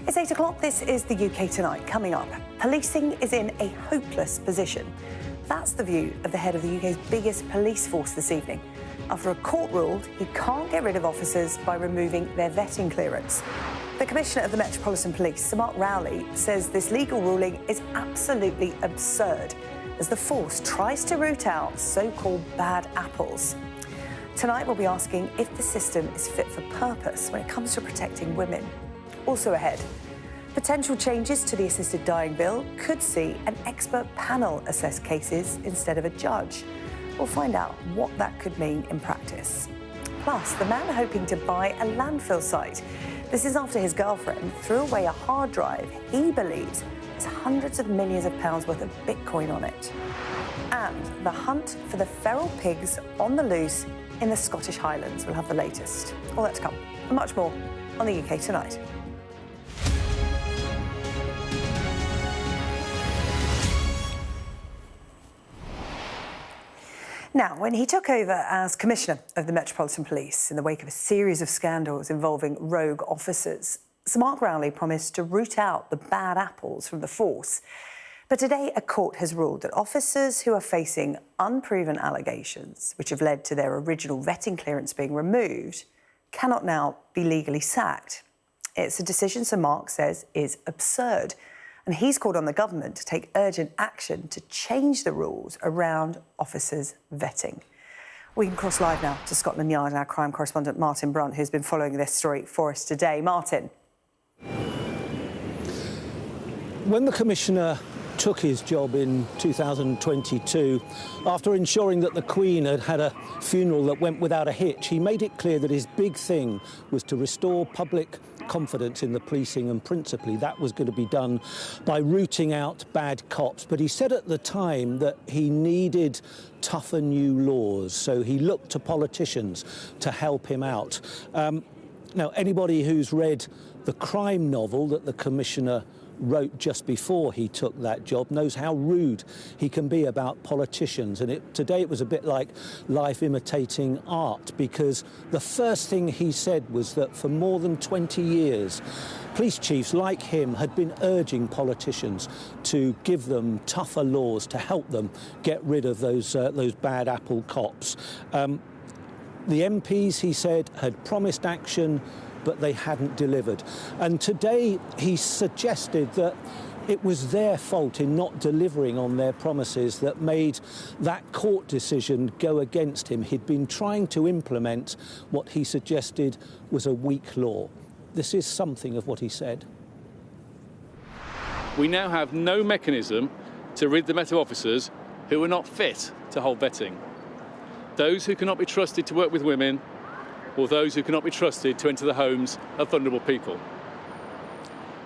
It's 8 o'clock. This is the UK Tonight. Coming up, policing is in a hopeless position. That's the view of the head of the UK's biggest police force this evening, after a court ruled he can't get rid of officers by removing their vetting clearance. The Commissioner of the Metropolitan Police, Sir Mark Rowley, says this legal ruling is absolutely absurd as the force tries to root out so-called bad apples. Tonight we'll be asking if the system is fit for purpose when it comes to protecting women. Also ahead, potential changes to the assisted dying bill could see an expert panel assess cases instead of a judge. We'll find out what that could mean in practice. Plus, the man hoping to buy a landfill site. This is after his girlfriend threw away a hard drive he believes has hundreds of millions of pounds worth of Bitcoin on it. And the hunt for the feral pigs on the loose in the Scottish Highlands. We'll have the latest. All that to come and much more on the UK Tonight. Now, when he took over as Commissioner of the Metropolitan Police in the wake of a series of scandals involving rogue officers, Sir Mark Rowley promised to root out the bad apples from the force. But today, a court has ruled that officers who are facing unproven allegations, which have led to their original vetting clearance being removed, cannot now be legally sacked. It's a decision Sir Mark says is absurd, and he's called on the government to take urgent action to change the rules around officers' vetting. We can cross live now to Scotland Yard and our crime correspondent Martin Brunt, who's been following this story for us today. Martin. When the Commissioner took his job in 2022, after ensuring that the Queen had had a funeral that went without a hitch, he made it clear that his big thing was to restore public confidence in the policing, and principally that was going to be done by rooting out bad cops. But he said at the time that he needed tougher new laws, so he looked to politicians to help him out. Now, anybody who's read the crime novel that the Commissioner wrote just before he took that job knows how rude he can be about politicians. And today it was a bit like life imitating art, because the first thing he said was that for more than 20 years, police chiefs like him had been urging politicians to give them tougher laws to help them get rid of those bad apple cops. The MPs, he said, had promised action, but they hadn't delivered. And today he suggested that it was their fault in not delivering on their promises that made that court decision go against him. He'd been trying to implement what he suggested was a weak law. This is something of what he said. We now have no mechanism to rid the Met officers who are not fit to hold vetting. Those who cannot be trusted to work with women, or those who cannot be trusted to enter the homes of vulnerable people.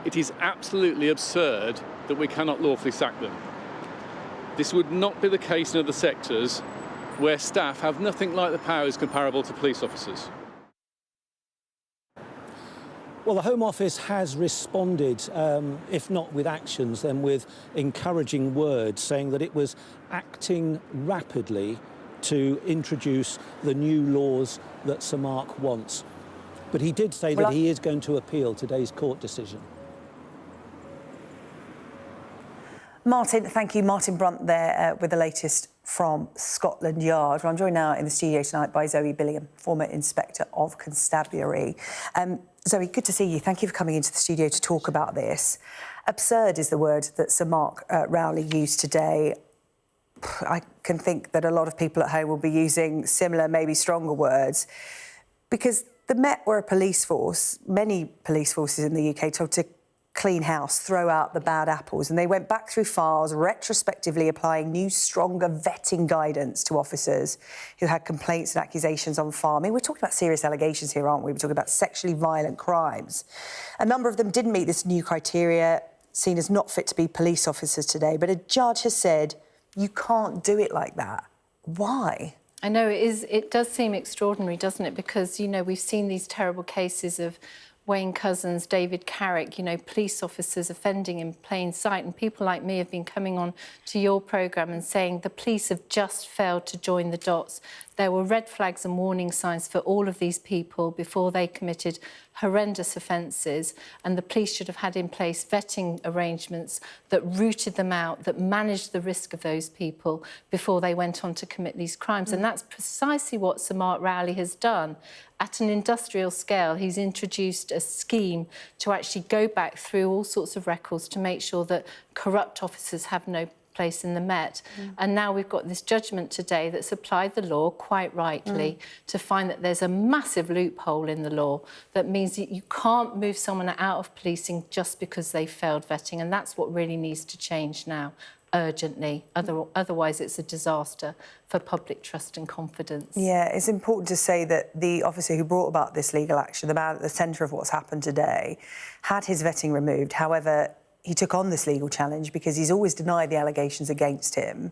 It is absolutely absurd that we cannot lawfully sack them. This would not be the case in other sectors where staff have nothing like the powers comparable to police officers. Well, the Home Office has responded, if not with actions, then with encouraging words, saying that it was acting rapidly to introduce the new laws that Sir Mark wants. But he did say that he is going to appeal today's court decision. Martin, thank you. Martin Brunt there with the latest from Scotland Yard. Well, I'm joined now in the studio tonight by Zoe Billingham, former Inspector of Constabulary. Zoe, good to see you. Thank you for coming into the studio to talk about this. Absurd is the word that Sir Mark Rowley used today. I can think that a lot of people at home will be using similar, maybe stronger words, because the Met were a police force. Many police forces in the UK told to clean house, throw out the bad apples, and they went back through files, retrospectively applying new, stronger vetting guidance to officers who had complaints and accusations on file. I mean, we're talking about serious allegations here, aren't we? We're talking about sexually violent crimes. A number of them didn't meet this new criteria, seen as not fit to be police officers today, but a judge has said, you can't do it like that. Why? I know it does seem extraordinary, doesn't it? Because, you know, we've seen these terrible cases of Wayne Couzens, David Carrick, you know, police officers offending in plain sight. And people like me have been coming on to your programme and saying the police have just failed to join the dots. There were red flags and warning signs for all of these people before they committed horrendous offences, and the police should have had in place vetting arrangements that rooted them out, that managed the risk of those people before they went on to commit these crimes. And that's precisely what Sir Mark Rowley has done. At an industrial scale, he's introduced a scheme to actually go back through all sorts of records to make sure that corrupt officers have no place in the Met. And now we've got this judgment today that's applied the law quite rightly to find that there's a massive loophole in the law that means that you can't move someone out of policing just because they failed vetting, and that's what really needs to change now urgently. Otherwise it's a disaster for public trust and confidence. Yeah, it's important to say that the officer who brought about this legal action, the man at the centre of what's happened today, had his vetting removed. However, he took on this legal challenge because he's always denied the allegations against him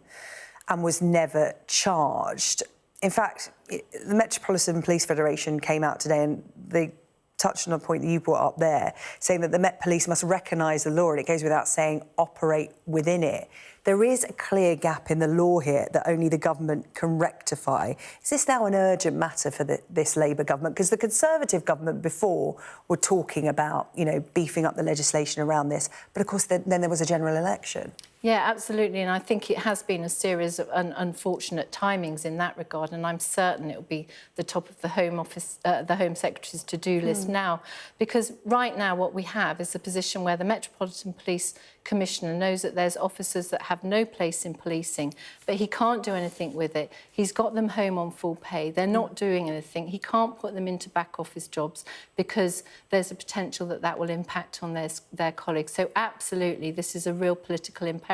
and was never charged. In fact, the Metropolitan Police Federation came out today and they touched on a point that you brought up there, saying that the Met Police must recognise the law, and it goes without saying, operate within it. There is a clear gap in the law here that only the government can rectify. Is this now an urgent matter for this Labour government? Because the Conservative government before were talking about, you know, beefing up the legislation around this, but of course then there was a general election. Yeah, absolutely, and I think it has been a series of unfortunate timings in that regard, and I'm certain it will be the top of the Home Office, the Home Secretary's to-do list now, because right now what we have is a position where the Metropolitan Police Commissioner knows that there's officers that have no place in policing, but he can't do anything with it. He's got them home on full pay. They're not doing anything. He can't put them into back office jobs because there's a potential that that will impact on their colleagues. So absolutely, this is a real political imperative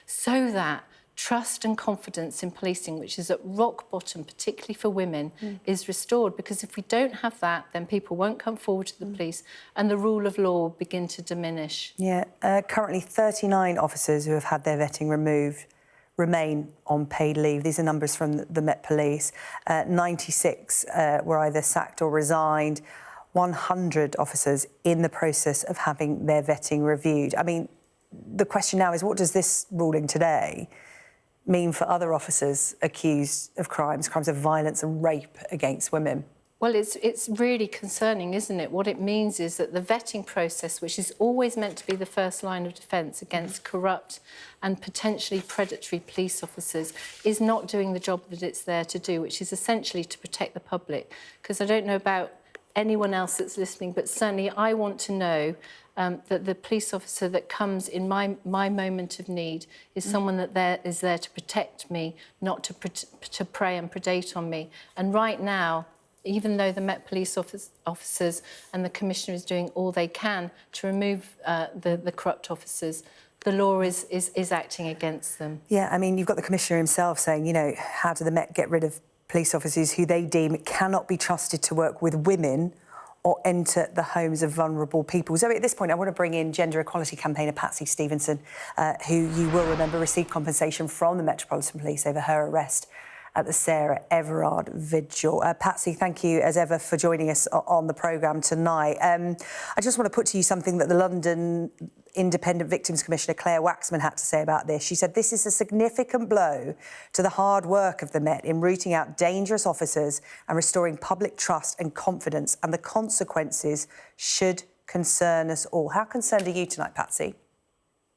so that trust and confidence in policing, which is at rock bottom, particularly for women, is restored. Because if we don't have that, then people won't come forward to the police and the rule of law will begin to diminish. Yeah, currently 39 officers who have had their vetting removed remain on paid leave. These are numbers from the Met Police. 96 were either sacked or resigned. 100 officers in the process of having their vetting reviewed. I mean, the question now is, what does this ruling today mean for other officers accused of crimes of violence and rape against women? Well, it's really concerning, isn't it? What it means is that the vetting process, which is always meant to be the first line of defence against corrupt and potentially predatory police officers, is not doing the job that it's there to do, which is essentially to protect the public. Because I don't know about anyone else that's listening, but certainly I want to know that the police officer that comes in my moment of need is someone that is there to protect me, not to prey and predate on me. And right now, even though the Met Police officers and the Commissioner is doing all they can to remove the corrupt officers, the law is acting against them. Yeah, I mean, you've got the Commissioner himself saying, you know, how do the Met get rid of police officers who they deem cannot be trusted to work with women or enter the homes of vulnerable people. Zoe, at this point, I want to bring in gender equality campaigner Patsy Stevenson, who you will remember received compensation from the Metropolitan Police over her arrest at the Sarah Everard Vigil. Patsy, thank you as ever for joining us on the programme tonight. I just want to put to you something that the London Independent Victims Commissioner Claire Waxman had to say about this. She said, "This is a significant blow to the hard work of the Met in rooting out dangerous officers and restoring public trust and confidence, and the consequences should concern us all." How concerned are you tonight, Patsy?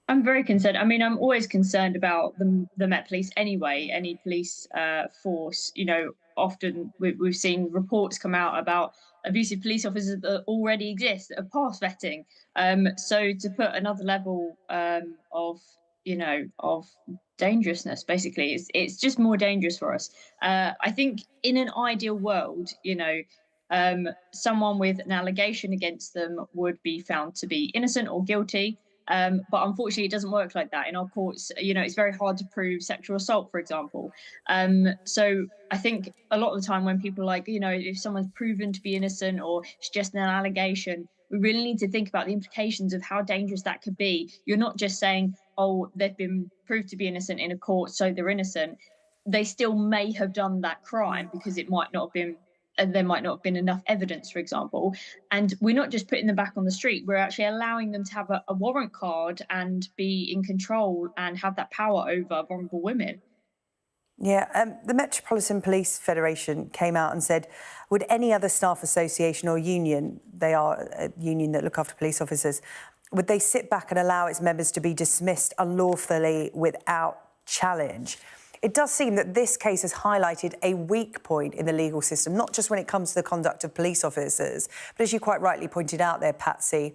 I'm very concerned. I mean, I'm always concerned about the Met Police anyway, any police force. You know, often we've seen reports come out about abusive police officers that already exist, that have passed vetting. So to put another level of dangerousness, basically, it's just more dangerous for us. I think in an ideal world, someone with an allegation against them would be found to be innocent or guilty. But unfortunately, it doesn't work like that in our courts. You know, it's very hard to prove sexual assault, for example. So I think a lot of the time when people are like, if someone's proven to be innocent or it's just an allegation, we really need to think about the implications of how dangerous that could be. You're not just saying, oh, they've been proved to be innocent in a court, so they're innocent. They still may have done that crime because it might not have been, and there might not have been enough evidence, for example. And we're not just putting them back on the street, we're actually allowing them to have a warrant card and be in control and have that power over vulnerable women. Yeah, the Metropolitan Police Federation came out and said, would any other staff association or union, they are a union that look after police officers, would they sit back and allow its members to be dismissed unlawfully without challenge? It does seem that this case has highlighted a weak point in the legal system, not just when it comes to the conduct of police officers, but as you quite rightly pointed out there, Patsy,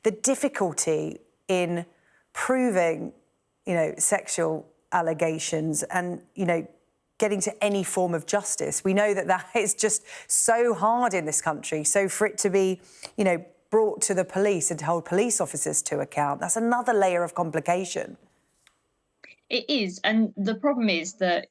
the difficulty in proving, sexual allegations and, getting to any form of justice. We know that that is just so hard in this country. So for it to be, brought to the police and to hold police officers to account, that's another layer of complication. It is. And the problem is that,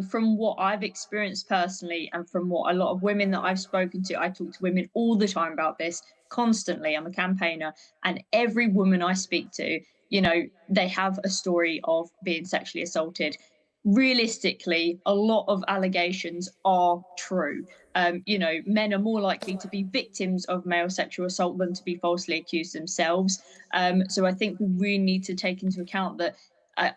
from what I've experienced personally and from what a lot of women that I've spoken to, I talk to women all the time about this constantly. I'm a campaigner, and every woman I speak to, they have a story of being sexually assaulted. Realistically, a lot of allegations are true. Men are more likely to be victims of male sexual assault than to be falsely accused themselves. So I think we really need to take into account that.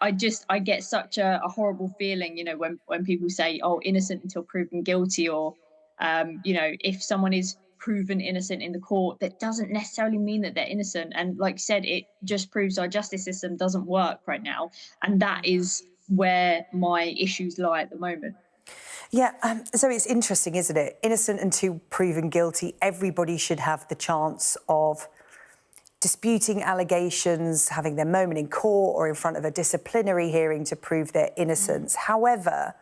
I get such a horrible feeling, when people say, oh, innocent until proven guilty, or, if someone is proven innocent in the court, that doesn't necessarily mean that they're innocent. And like I said, it just proves our justice system doesn't work right now. And that is where my issues lie at the moment. Yeah, so it's interesting, isn't it? Innocent until proven guilty. Everybody should have the chance of disputing allegations, having their moment in court or in front of a disciplinary hearing to prove their innocence. However,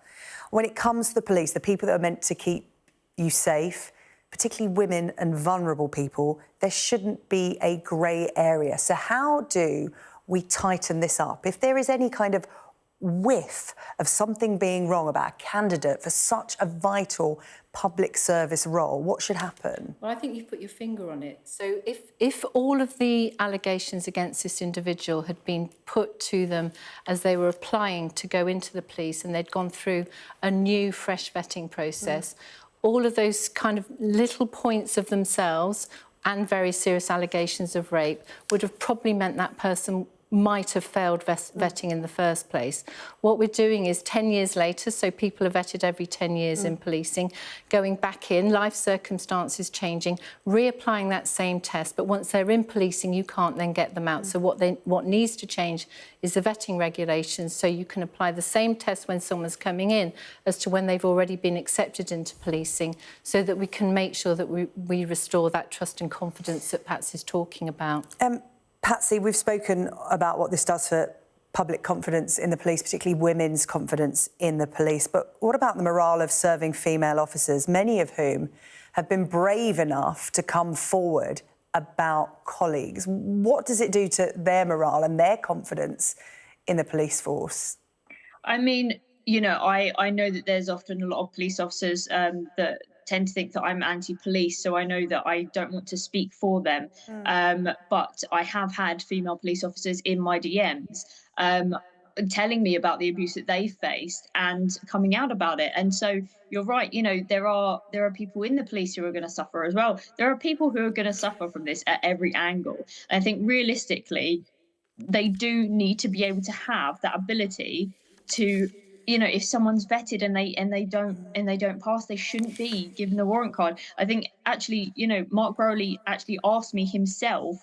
when it comes to the police, the people that are meant to keep you safe, particularly women and vulnerable people, there shouldn't be a grey area. So how do we tighten this up? If there is any kind of whiff of something being wrong about a candidate for such a vital public service role, what should happen? Well, I think you've put your finger on it. So if all of the allegations against this individual had been put to them as they were applying to go into the police and they'd gone through a new, fresh vetting process, all of those kind of little points of themselves and very serious allegations of rape would have probably meant that person might have failed vetting in the first place. What we're doing is 10 years later, so people are vetted every 10 years in policing, going back in, life circumstances changing, reapplying that same test, but once they're in policing, you can't then get them out. So what needs to change is the vetting regulations, so you can apply the same test when someone's coming in as to when they've already been accepted into policing, so that we can make sure that we restore that trust and confidence that Pats is talking about. Patsy, we've spoken about what this does for public confidence in the police, particularly women's confidence in the police. But what about the morale of serving female officers, many of whom have been brave enough to come forward about colleagues? What does it do to their morale and their confidence in the police force? I know that there's often a lot of police officers that tend to think that I'm anti-police, so I know that I don't want to speak for them. But I have had female police officers in my DMs telling me about the abuse that they faced and coming out about it. And so you're right, there are people in the police who are going to suffer as well. There are people who are going to suffer from this at every angle. And I think realistically, they do need to be able to have that ability to, if someone's vetted and they don't pass, they shouldn't be given a warrant card. I think actually, Mark Rowley actually asked me himself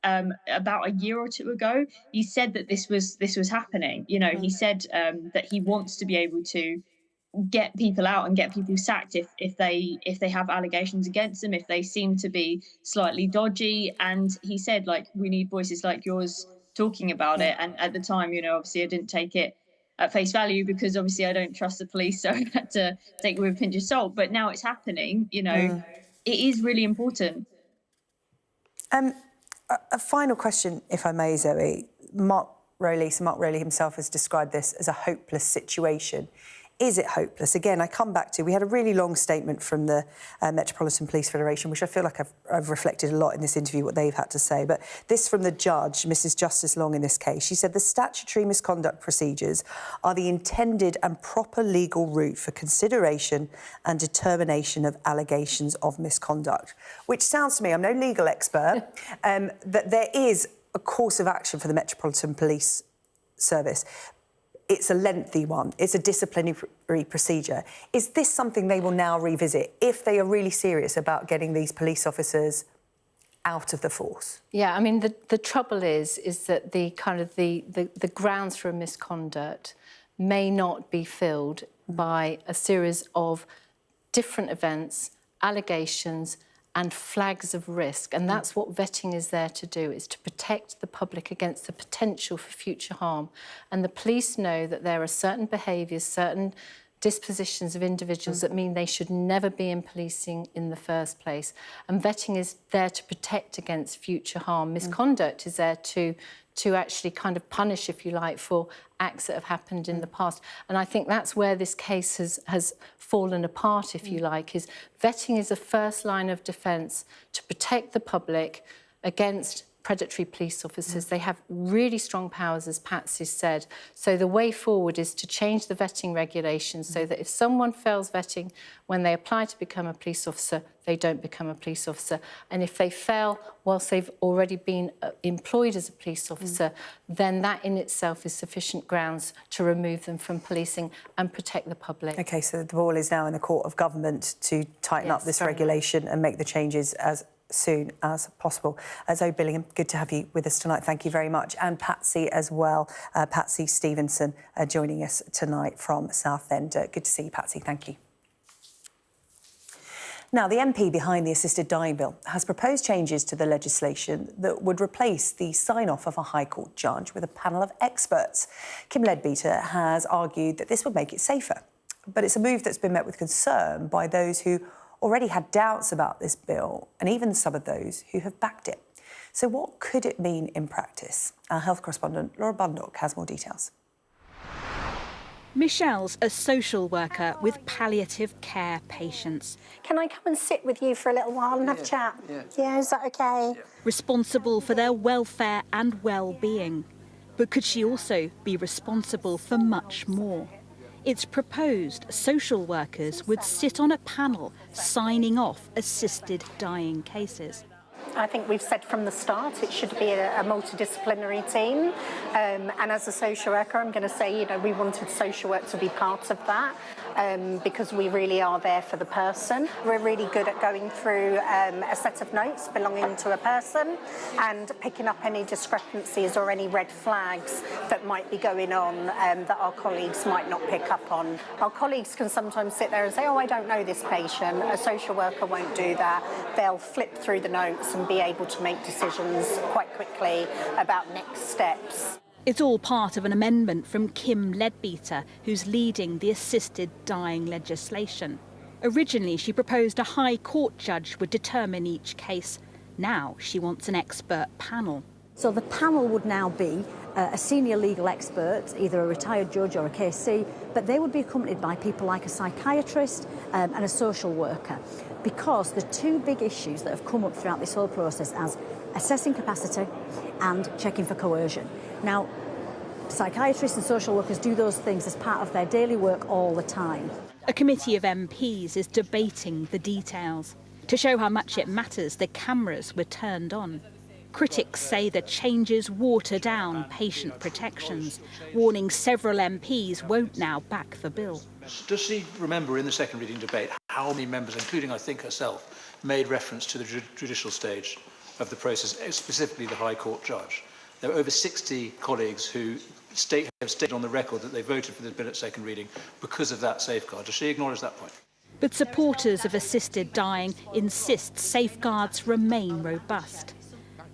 about a year or two ago. He said that this was happening. He said that he wants to be able to get people out and get people sacked if they have allegations against them, if they seem to be slightly dodgy. And he said, we need voices like yours talking about it. And at the time, obviously I didn't take it at face value because obviously I don't trust the police, so I had to take it with a pinch of salt. But now it's happening, it is really important. A final question, if I may, Zoe. Mark Rowley himself has described this as a hopeless situation. Is it hopeless? Again, I come back to, we had a really long statement from the Metropolitan Police Federation, which I feel like I've reflected a lot in this interview, what they've had to say. But this from the judge, Mrs. Justice Long, in this case. She said the statutory misconduct procedures are the intended and proper legal route for consideration and determination of allegations of misconduct, which sounds to me, I'm no legal expert, that there is a course of action for the Metropolitan Police Service. it's a lengthy one. It's a disciplinary procedure. Is this something they will now revisit if they are really serious about getting these police officers out of the force? Yeah, I mean, the trouble is that the grounds for a misconduct may not be filled by a series of different events, allegations, and flags of risk. And that's what vetting is there to do, is to protect the public against the potential for future harm. And the police know that there are certain behaviours, certain dispositions of individuals that mean they should never be in policing in the first place. And vetting is there to protect against future harm. Misconduct is there to actually kind of punish, if you like, for acts that have happened in the past. And I think that's where this case has fallen apart, if you like, is vetting is a first line of defence to protect the public against predatory police officers. They have really strong powers, as Patsy said. So the way forward is to change the vetting regulations so that if someone fails vetting when they apply to become a police officer, they don't become a police officer. And if they fail whilst they've already been employed as a police officer, then that in itself is sufficient grounds to remove them from policing and protect the public. OK, so the ball is now in the court of government to tighten up this regulation and make the changes as soon as possible. Zoe Billingham, good to have you with us tonight. Thank you very much. And Patsy as well, Patsy Stevenson, joining us tonight from Southend. Good to see you, Patsy. Thank you. Now, the MP behind the assisted dying bill has proposed changes to the legislation that would replace the sign-off of a High Court judge with a panel of experts. Kim Leadbeater has argued that this would make it safer. But it's a move that's been met with concern by those who already had doubts about this bill, and even some of those who have backed it. So what could it mean in practice? Our health correspondent Laura Bundock has more details. Michelle's a social worker with palliative care patients. Can I come and sit with you for a little while and have a chat? Yeah, is that OK? Yeah. Responsible for their welfare and well-being. But could she also be responsible for much more? It's proposed social workers would sit on a panel signing off assisted dying cases. I think we've said from the start it should be a multidisciplinary team. And as a social worker, I'm going to say, you know, we wanted social work to be part of that because we really are there for the person. We're really good at going through a set of notes belonging to a person and picking up any discrepancies or any red flags that might be going on that our colleagues might not pick up on. Our colleagues can sometimes sit there and say, oh, I don't know this patient. A social worker won't do that. They'll flip through the notes and be able to make decisions quite quickly about next steps. It's all part of an amendment from Kim Leadbeater, who's leading the assisted dying legislation. Originally, she proposed a High Court judge would determine each case. Now she wants an expert panel. So the panel would now be a senior legal expert, either a retired judge or a KC, but they would be accompanied by people like a psychiatrist and a social worker, because the two big issues that have come up throughout this whole process as assessing capacity and checking for coercion. Now, psychiatrists and social workers do those things as part of their daily work all the time. A committee of MPs is debating the details. To show how much it matters, the cameras were turned on. Critics say the changes water down patient protections, warning several MPs won't now back the bill. Does she remember in the second reading debate how many members, including I think herself, made reference to the judicial stage of the process, specifically the High Court judge? There were over 60 colleagues who have stated on the record that they voted for the bill at second reading because of that safeguard. Does she acknowledge that point? But supporters of assisted dying insist safeguards remain robust.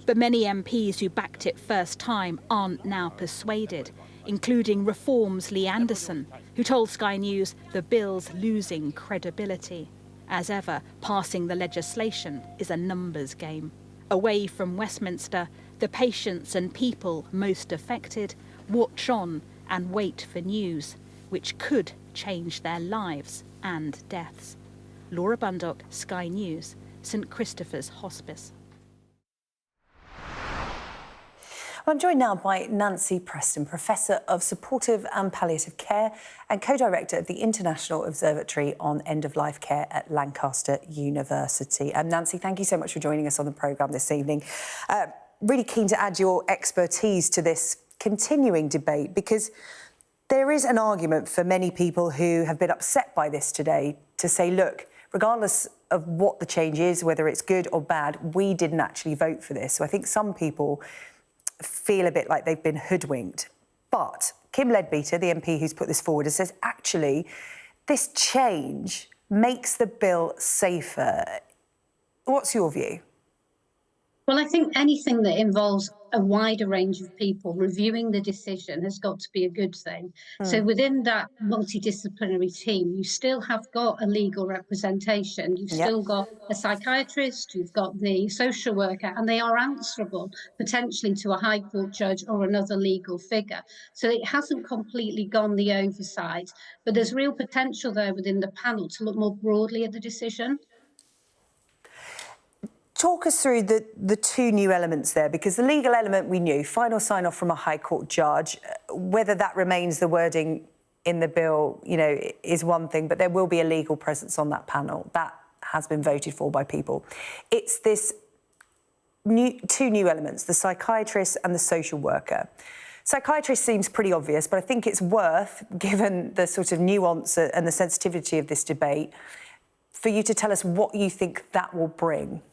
But many MPs who backed it first time aren't now persuaded, including Reform's Lee Anderson, who told Sky News the bill's losing credibility. As ever, passing the legislation is a numbers game. Away from Westminster, the patients and people most affected watch on and wait for news, which could change their lives and deaths. Laura Bundock, Sky News, St Christopher's Hospice. I'm joined now by Nancy Preston, Professor of Supportive and Palliative Care and Co-Director of the International Observatory on End-of-Life Care at Lancaster University. Nancy, thank you so much for joining us on the programme this evening. Really keen to add your expertise to this continuing debate, because There is an argument for many people who have been upset by this today to say, look, regardless of what the change is, whether it's good or bad, we didn't actually vote for this. So I think some people feel a bit like they've been hoodwinked. But Kim Leadbeater, the MP who's put this forward, says, actually, this change makes the bill safer. What's your view? Well, I think anything that involves a wider range of people reviewing the decision has got to be a good thing. So within that multidisciplinary team, you still have got a legal representation. You've still got a psychiatrist, you've got the social worker, and they are answerable potentially to a High Court judge or another legal figure. So it hasn't completely gone the oversight, but there's real potential there within the panel to look more broadly at the decision. Talk us through the two new elements there, because the legal element we knew, final sign-off from a High Court judge. Whether that remains the wording in the bill, you know, is one thing, but there will be a legal presence on that panel. That has been voted for by people. It's this two new elements, the psychiatrist and the social worker. Psychiatrist seems pretty obvious, but I think it's worth, given the sort of nuance and the sensitivity of this debate, for you to tell us what you think that will bring.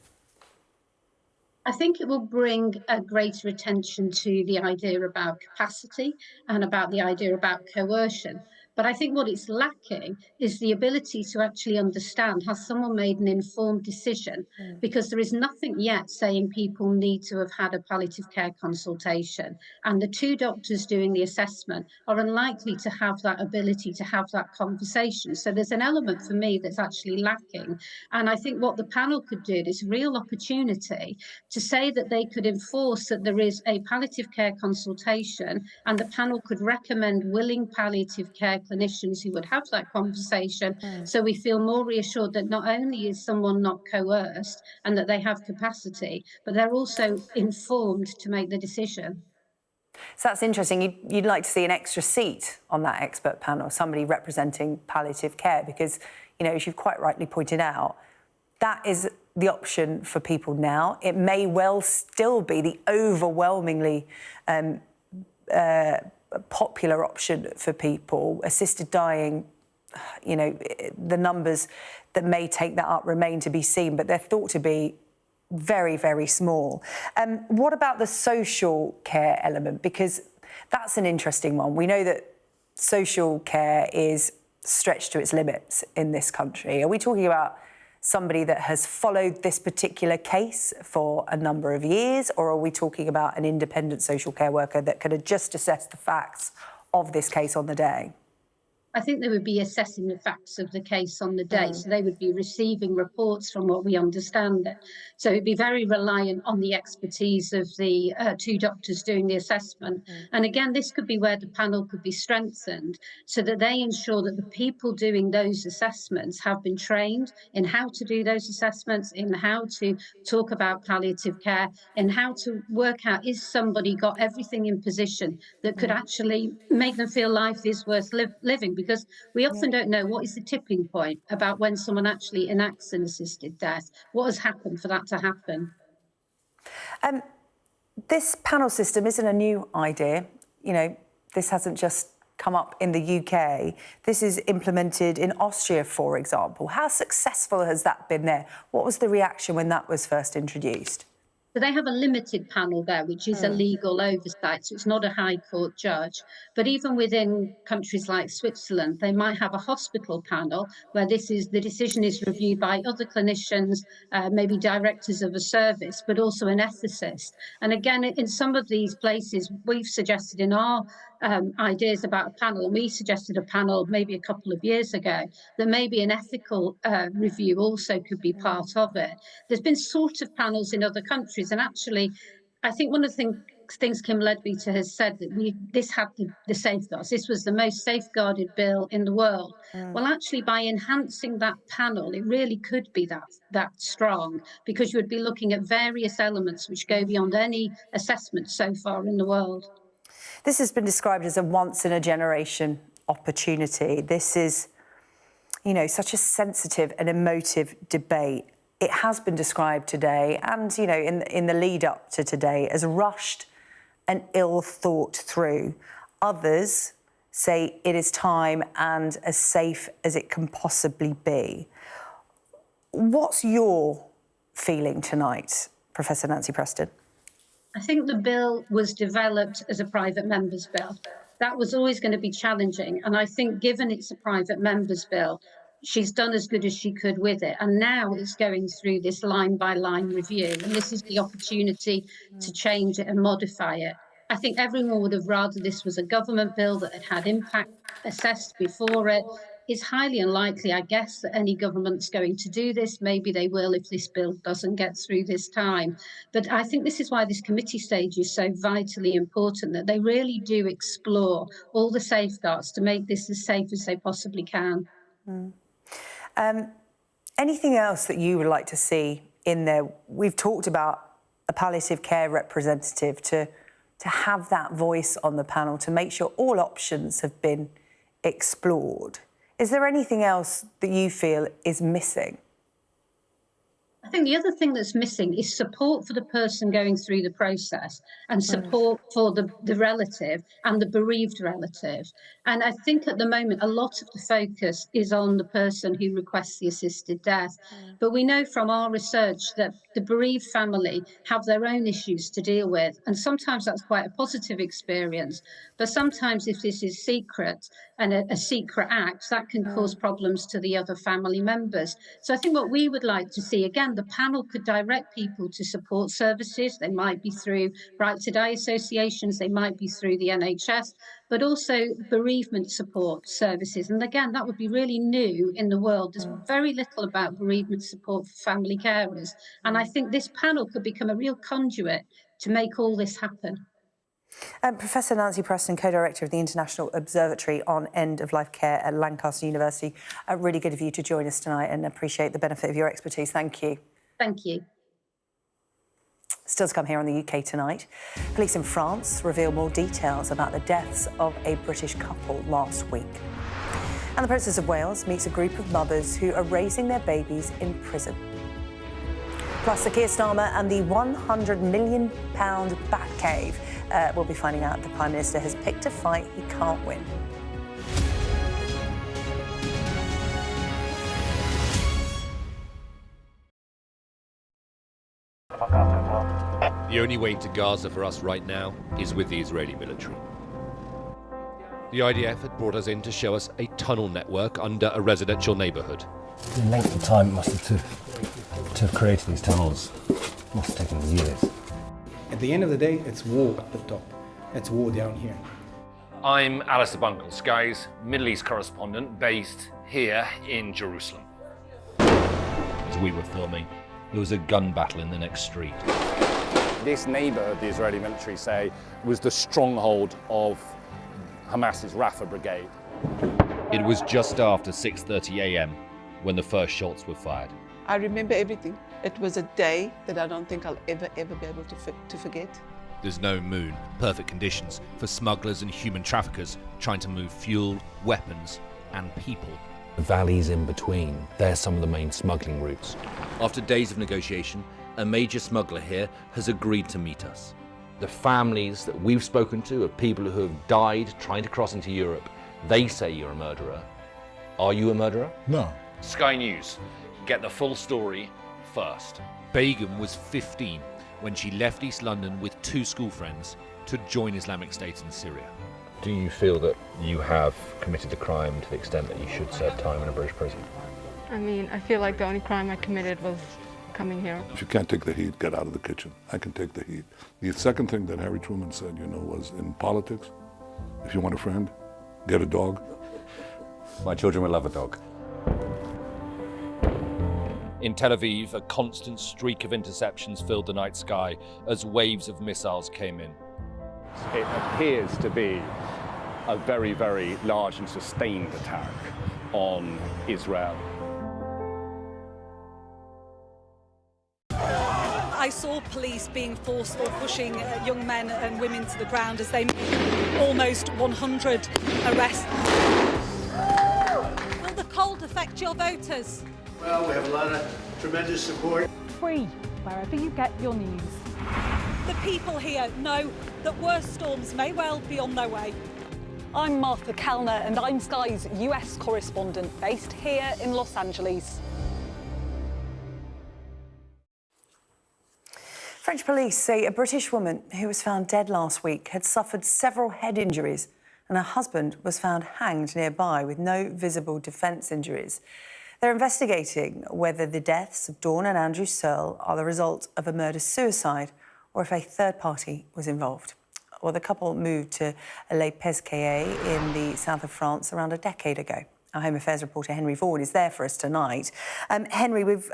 I think it will bring a greater attention to the idea about capacity and about the idea about coercion. But I think what it's lacking is the ability to actually understand, has someone made an informed decision? Because there is nothing yet saying people need to have had a palliative care consultation. And the two doctors doing the assessment are unlikely to have that ability to have that conversation. So there's an element for me that's actually lacking. And I think what the panel could do is a real opportunity to say that they could enforce that there is a palliative care consultation, and the panel could recommend willing palliative care clinicians who would have that conversation, so we feel more reassured that not only is someone not coerced and that they have capacity, but they're also informed to make the decision. So that's interesting. You'd like to see an extra seat on that expert panel, somebody representing palliative care, because, you know, as you've quite rightly pointed out, that is the option for people now. It may well still be the overwhelmingly popular option for people. Assisted dying, you know, the numbers that may take that up remain to be seen, but they're thought to be very, very small. What about the social care element? Because that's an interesting one. We know that social care is stretched to its limits in this country. Are we talking about somebody that has followed this particular case for a number of years, or are we talking about an independent social care worker that could have just assessed the facts of this case on the day? I think they would be assessing the facts of the case on the day. So they would be receiving reports from what we understand it. So it'd be very reliant on the expertise of the two doctors doing the assessment. And again, this could be where the panel could be strengthened so that they ensure that the people doing those assessments have been trained in how to do those assessments, in how to talk about palliative care, and how to work out, is somebody got everything in position that could actually make them feel life is worth living? Because we often don't know what is the tipping point about when someone actually enacts an assisted death. What has happened for that to happen? This panel system isn't a new idea. You know, this hasn't just come up in the UK. This is implemented in Austria, for example. How successful has that been there? What was the reaction when that was first introduced? So they have a limited panel there, which is a legal oversight. So it's not a High Court judge. But even within countries like Switzerland, they might have a hospital panel where the decision is reviewed by other clinicians, maybe directors of a service, but also an ethicist. And again, in some of these places, we've suggested in our ideas about a panel, and we suggested a panel maybe a couple of years ago, that maybe an ethical review also could be part of it. There's been sort of panels in other countries, and actually, I think one of the things Kim Leadbeater has said, that this had the safeguards. This was the most safeguarded bill in the world. Well, actually, by enhancing that panel, it really could be that strong, because you would be looking at various elements which go beyond any assessment so far in the world. This has been described as a once-in-a-generation opportunity. This is, you know, such a sensitive and emotive debate. It has been described today and, you know, in the lead up to today as rushed and ill thought through. Others say it is time and as safe as it can possibly be. What's your feeling tonight, Professor Nancy Preston? I think the bill was developed as a private member's bill. That was always going to be challenging. And I think given it's a private member's bill, she's done as good as she could with it. And now it's going through this line-by-line review. And this is the opportunity to change it and modify it. I think everyone would have rather this was a government bill that had impact assessed before it. It's highly unlikely, I guess, that any government's going to do this. Maybe they will if this bill doesn't get through this time. But I think this is why this committee stage is so vitally important, that they really do explore all the safeguards to make this as safe as they possibly can. Anything else that you would like to see in there? We've talked about a palliative care representative to have that voice on the panel, to make sure all options have been explored. Is there anything else that you feel is missing? I think the other thing that's missing is support for the person going through the process and support for the relative and the bereaved relative. And I think at the moment, a lot of the focus is on the person who requests the assisted death. But we know from our research that the bereaved family have their own issues to deal with. And sometimes that's quite a positive experience. But sometimes if this is secret and a secret act, that can cause problems to the other family members. So I think what we would like to see, again, the panel could direct people to support services. They might be through Right to Die associations, they might be through the NHS, but also bereavement support services. And again, that would be really new in the world. There's very little about bereavement support for family carers. And I think this panel could become a real conduit to make all this happen. Professor Nancy Preston, co-director of the International Observatory on End-of-Life Care at Lancaster University. Really good of you to join us tonight and appreciate the benefit of your expertise. Thank you. Thank you. Still to come here on the UK Tonight. Police in France reveal more details about the deaths of a British couple last week. And the Princess of Wales meets a group of mothers who are raising their babies in prison. Plus, Sir Keir Starmer and the £100 million Batcave. We'll be finding out the Prime Minister has picked a fight he can't win. The only way into Gaza for us right now is with the Israeli military. The IDF had brought us in to show us a tunnel network under a residential neighbourhood. The length of time it must have to have created these tunnels must have taken years. At the end of the day, it's war at the top. It's war down here. I'm Alistair Bunkle, Sky's Middle East correspondent based here in Jerusalem. As we were filming, there was a gun battle in the next street. This neighbourhood, the Israeli military say, was the stronghold of Hamas's Rafah brigade. It was just after 6:30 a.m. when the first shots were fired. I remember everything. It was a day that I don't think I'll ever be able to forget. There's no moon, perfect conditions for smugglers and human traffickers trying to move fuel, weapons and people. The valleys in between, they're some of the main smuggling routes. After days of negotiation, a major smuggler here has agreed to meet us. The families that we've spoken to are people who have died trying to cross into Europe. They say you're a murderer. Are you a murderer? No. Sky News. Get the full story first. Begum was 15 when she left East London with 2 school friends to join Islamic State in Syria. Do you feel that you have committed a crime to the extent that you should serve time in a British prison? I mean, I feel like the only crime I committed was coming here. If you can't take the heat, get out of the kitchen. I can take the heat. The second thing that Harry Truman said, was in politics, if you want a friend, get a dog. My children will love a dog. In Tel Aviv, a constant streak of interceptions filled the night sky as waves of missiles came in. It appears to be a very, very large and sustained attack on Israel. I saw police being forceful, pushing young men and women to the ground as they made almost 100 arrests. Will the cold affect your voters? Well, we have a lot of tremendous support. Free wherever you get your news. The people here know that worse storms may well be on their way. I'm Martha Kellner and I'm Sky's US correspondent based here in Los Angeles. French police say a British woman who was found dead last week had suffered several head injuries and her husband was found hanged nearby with no visible defence injuries. They're investigating whether the deaths of Dawn and Andrew Searle are the result of a murder-suicide or if a third party was involved. Well, the couple moved to Les Pescaires in the south of France around a decade ago. Our Home Affairs reporter Henry Vaughan is there for us tonight. Henry, we've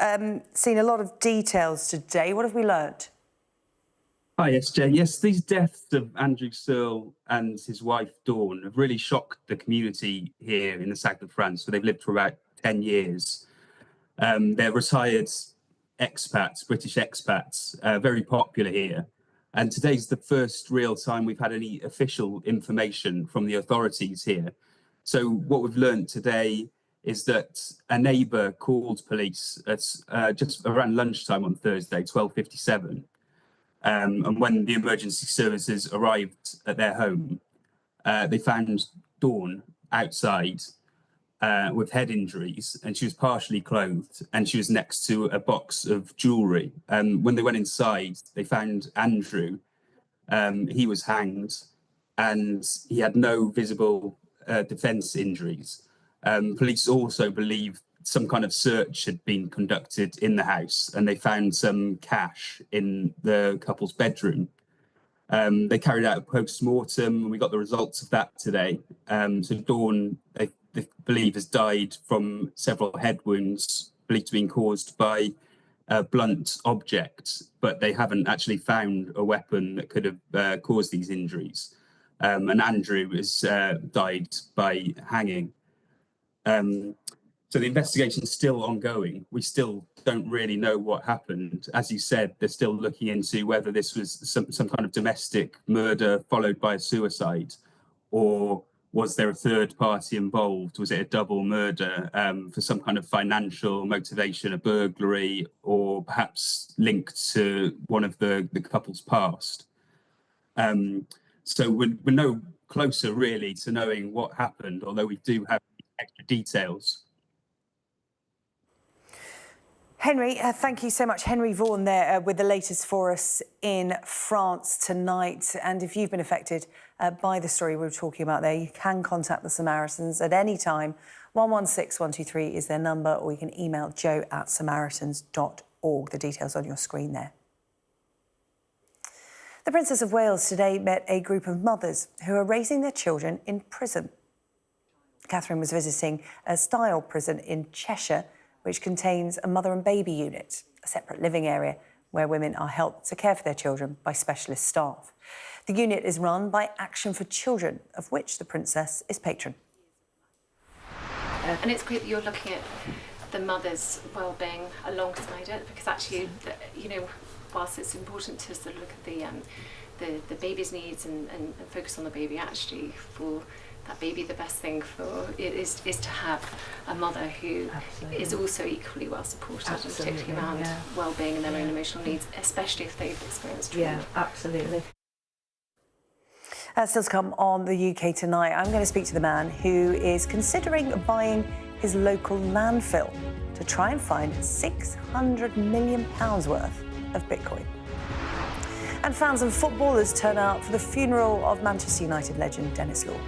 seen a lot of details today. What have we learnt? Hi, yes, Jen. Yes, these deaths of Andrew Searle and his wife Dawn have really shocked the community here in the south of France, where they've lived for about 10 years. They're retired expats, British expats, very popular here. And today's the first real time we've had any official information from the authorities here. So what we've learned today is that a neighbour called police at just around lunchtime on Thursday, 12:57. And when the emergency services arrived at their home, they found Dawn outside with head injuries, and she was partially clothed, and she was next to a box of jewellery. When they went inside, they found Andrew. He was hanged, and he had no visible defence injuries. Police also believe some kind of search had been conducted in the house, and they found some cash in the couple's bedroom. They carried out a post-mortem, and we got the results of that today. So Dawn, they believe, has died from several head wounds, believed to have been caused by a blunt object, but they haven't actually found a weapon that could have caused these injuries. And Andrew has died by hanging. So the investigation is still ongoing. We still don't really know what happened. As you said, they're still looking into whether this was some kind of domestic murder followed by a suicide, or was there a third party involved? Was it a double murder for some kind of financial motivation, a burglary, or perhaps linked to one of the couple's past? So we're no closer really to knowing what happened, although we do have extra details. Henry, thank you so much. Henry Vaughan there with the latest for us in France tonight. And if you've been affected by the story we were talking about there, you can contact the Samaritans at any time. 116123 is their number, or you can email joe@samaritans.org. The details on your screen there. The Princess of Wales today met a group of mothers who are raising their children in prison. Catherine was visiting a style prison in Cheshire, which contains a mother and baby unit, a separate living area where women are helped to care for their children by specialist staff. The unit is run by Action for Children, of which the Princess is patron. And it's great that you're looking at the mother's well-being alongside it, because actually, you know, whilst it's important to sort of look at the baby's needs and focus on the baby, actually for that baby, the best thing for it is to have a mother who is also equally well supported, and particularly around well-being and their own emotional needs, especially if they've experienced trauma. Yeah, absolutely. Still to come on the UK tonight, I'm going to speak to the man who is considering buying his local landfill to try and find £600 million worth of Bitcoin. And fans and footballers turn out for the funeral of Manchester United legend Dennis Law.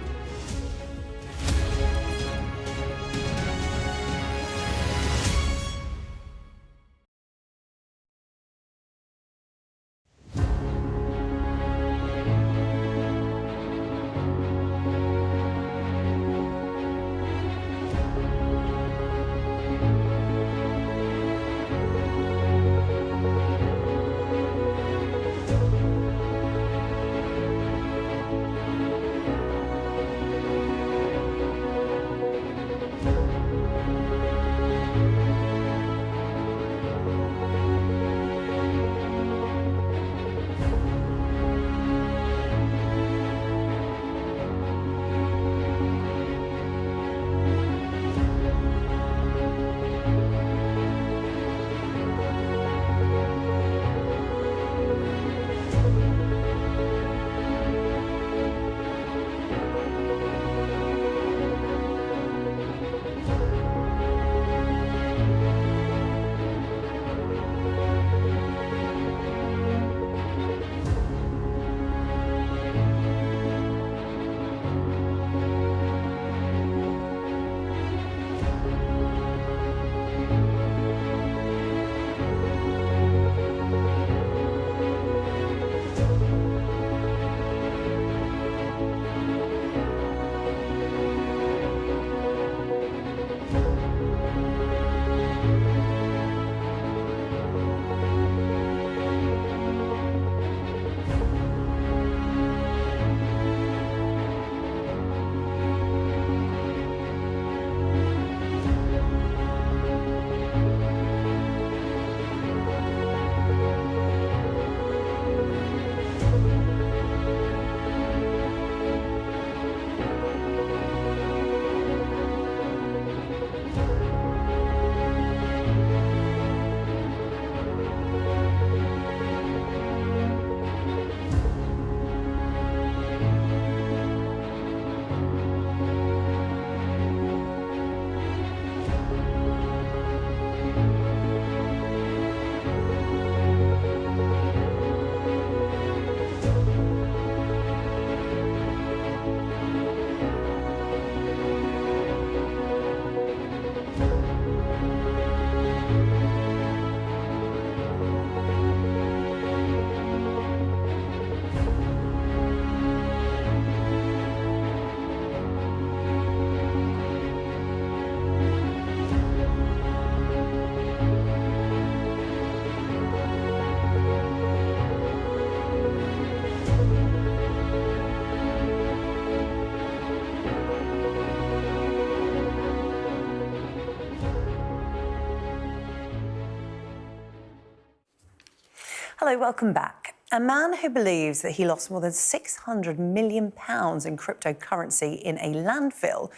Hello, welcome back. A man who believes that he lost more than £600 million in cryptocurrency in a landfill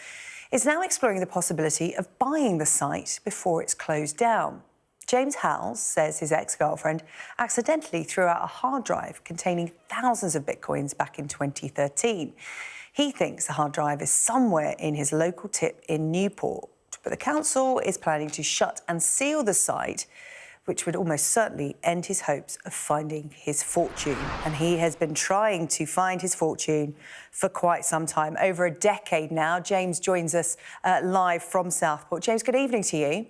is now exploring the possibility of buying the site before it's closed down. James Howells says his ex-girlfriend accidentally threw out a hard drive containing thousands of bitcoins back in 2013. He thinks the hard drive is somewhere in his local tip in Newport, but the council is planning to shut and seal the site, which would almost certainly end his hopes of finding his fortune. And he has been trying to find his fortune for quite some time, over a decade now. James joins us live from Southport. James, good evening to you.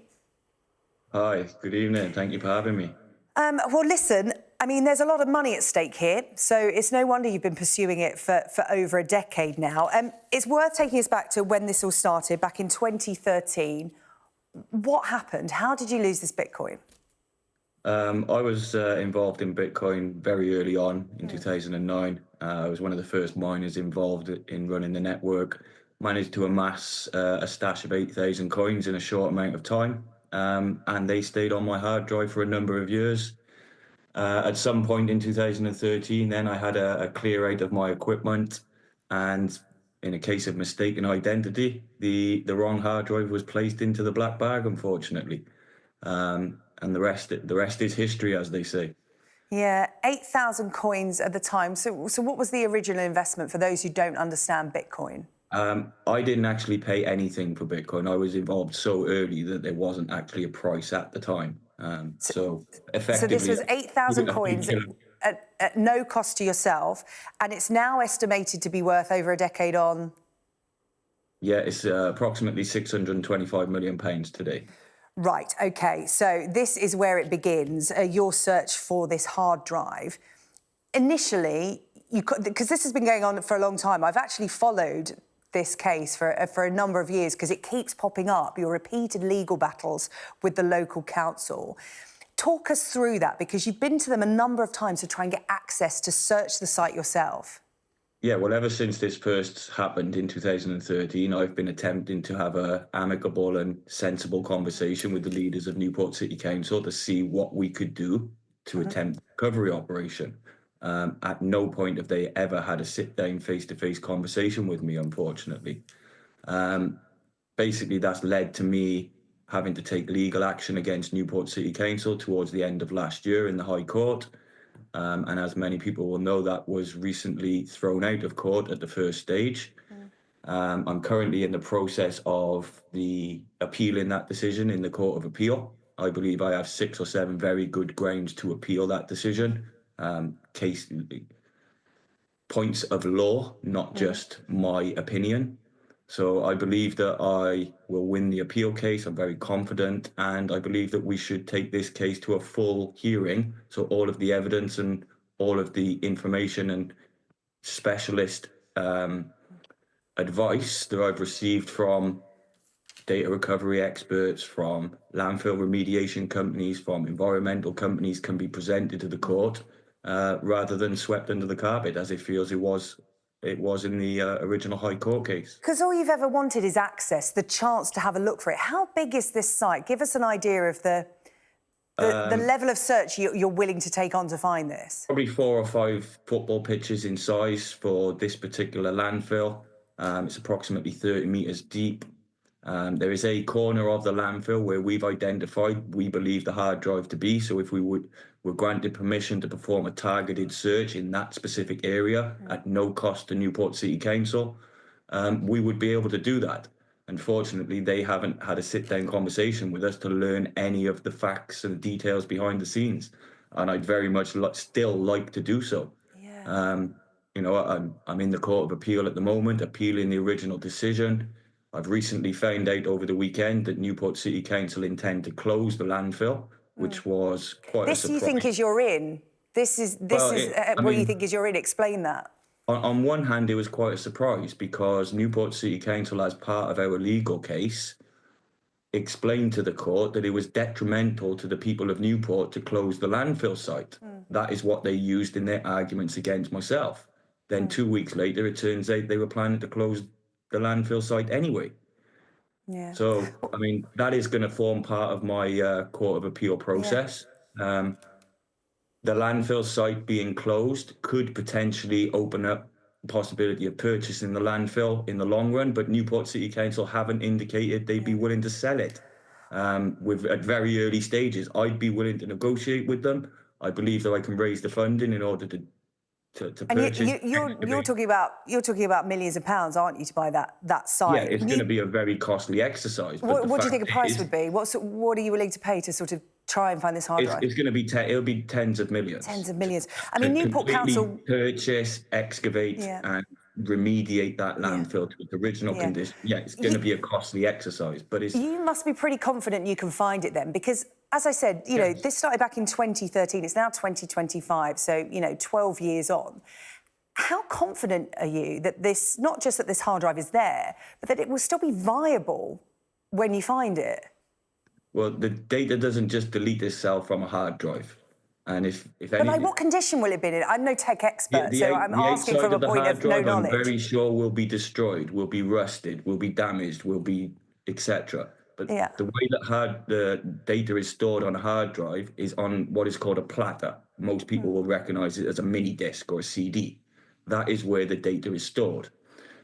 Hi, good evening. Thank you for having me. Well, listen, I mean, there's a lot of money at stake here, so it's no wonder you've been pursuing it for over a decade now. It's worth taking us back to when this all started, back in 2013. What happened? How did you lose this Bitcoin? I was involved in Bitcoin very early on in 2009. I was one of the first miners involved in running the network. Managed to amass a stash of 8,000 coins in a short amount of time, and they stayed on my hard drive for a number of years. At some point in 2013, then I had a clear out of my equipment, and in a case of mistaken identity, the wrong hard drive was placed into the black bag, unfortunately. And the rest is history, as they say. Yeah, 8,000 coins at the time. So what was the original investment for those who don't understand Bitcoin? I didn't actually pay anything for Bitcoin. I was involved so early that there wasn't actually a price at the time. So effectively... So this was 8,000 coins at no cost to yourself, and it's now estimated to be worth over a decade on... Yeah, it's approximately £625 million today. Right, OK. So this is where it begins, your search for this hard drive. Initially, because this has been going on for a long time, I've actually followed this case for a number of years because it keeps popping up, your repeated legal battles with the local council. Talk us through that, because you've been to them a number of times to try and get access to search the site yourself. Yeah, well, ever since this first happened in 2013, I've been attempting to have an amicable and sensible conversation with the leaders of Newport City Council to see what we could do to attempt the recovery operation. At no point have they ever had a sit-down face-to-face conversation with me, unfortunately. Basically, that's led to me having to take legal action against Newport City Council towards the end of last year in the High Court. And as many people will know, that was recently thrown out of court at the first stage. I'm currently in the process of appealing that decision in the Court of Appeal. I believe I have 6 or 7 very good grounds to appeal that decision. Points of law, not just my opinion. So I believe that I will win the appeal case. I'm very confident, and I believe that we should take this case to a full hearing. So all of the evidence and all of the information and specialist advice that I've received from data recovery experts, from landfill remediation companies, from environmental companies can be presented to the court rather than swept under the carpet, as it feels it was in the original High Court case. Because all you've ever wanted is access, the chance to have a look for it. How big is this site? Give us an idea of the level of search you're willing to take on to find this. Probably 4 or 5 football pitches in size for this particular landfill. It's approximately 30 metres deep. There is a corner of the landfill where we've identified, we believe, the hard drive to be. So if we were granted permission to perform a targeted search in that specific area at no cost to Newport City Council, we would be able to do that. Unfortunately, they haven't had a sit-down conversation with us to learn any of the facts and details behind the scenes. And I'd very much still like to do so. Yeah. You know, I'm in the Court of Appeal at the moment, appealing the original decision. I've recently found out over the weekend that Newport City Council intend to close the landfill, which was quite a surprise. This you think is your in? This is what you think is your in? Explain that. On one hand, it was quite a surprise because Newport City Council, as part of our legal case, explained to the court that it was detrimental to the people of Newport to close the landfill site. That is what they used in their arguments against myself. Then 2 weeks later, it turns out they were planning to close the landfill site anyway. Yeah. So, I mean, that is going to form part of my Court of Appeal process. the landfill site being closed could potentially open up the possibility of purchasing the landfill in the long run, but Newport City Council haven't indicated they'd be willing to sell it at very early stages. I'd be willing to negotiate with them. I believe that I can raise the funding in order to purchase. And you're talking about millions of pounds, aren't you, to buy that site? Yeah, it's going to be a very costly exercise. What do you think a price would be? What are you willing to pay to sort of try and find this hard drive? It's going to be it'll be tens of millions. Tens of millions. I mean, Newport Council purchase, excavate, and remediate that landfill to its original condition. Yeah, it's going to be a costly exercise, but it's. You must be pretty confident you can find it then, because as I said, you know, this started back in 2013. It's now 2025, so 12 years on. How confident are you that this, not just that this hard drive is there, but that it will still be viable when you find it? Well, the data doesn't just delete itself from a hard drive. And if but like, what condition will it be in? I'm no tech expert, so I'm asking from a point of no knowledge. I'm very sure will be destroyed, will be rusted, will be damaged, will be etc. But the way that the data is stored on a hard drive is on what is called a platter. Most people will recognise it as a mini disc or a CD. That is where the data is stored.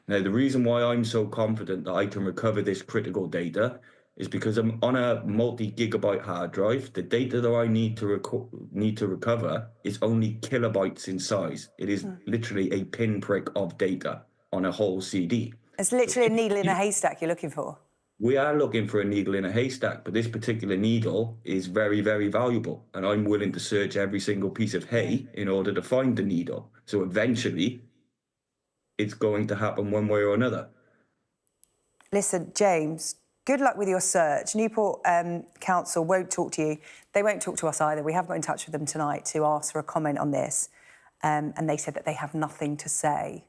Now, the reason why I'm so confident that I can recover this critical data is because I'm on a multi-gigabyte hard drive. The data that I need to recover is only kilobytes in size. It is literally a pinprick of data on a whole CD. It's literally a needle in a haystack you're looking for. We are looking for a needle in a haystack, but this particular needle is very, very valuable, and I'm willing to search every single piece of hay in order to find the needle. So eventually, it's going to happen one way or another. Listen, James, good luck with your search. Newport Council won't talk to you. They won't talk to us either. We have got in touch with them tonight to ask for a comment on this, and they said that they have nothing to say.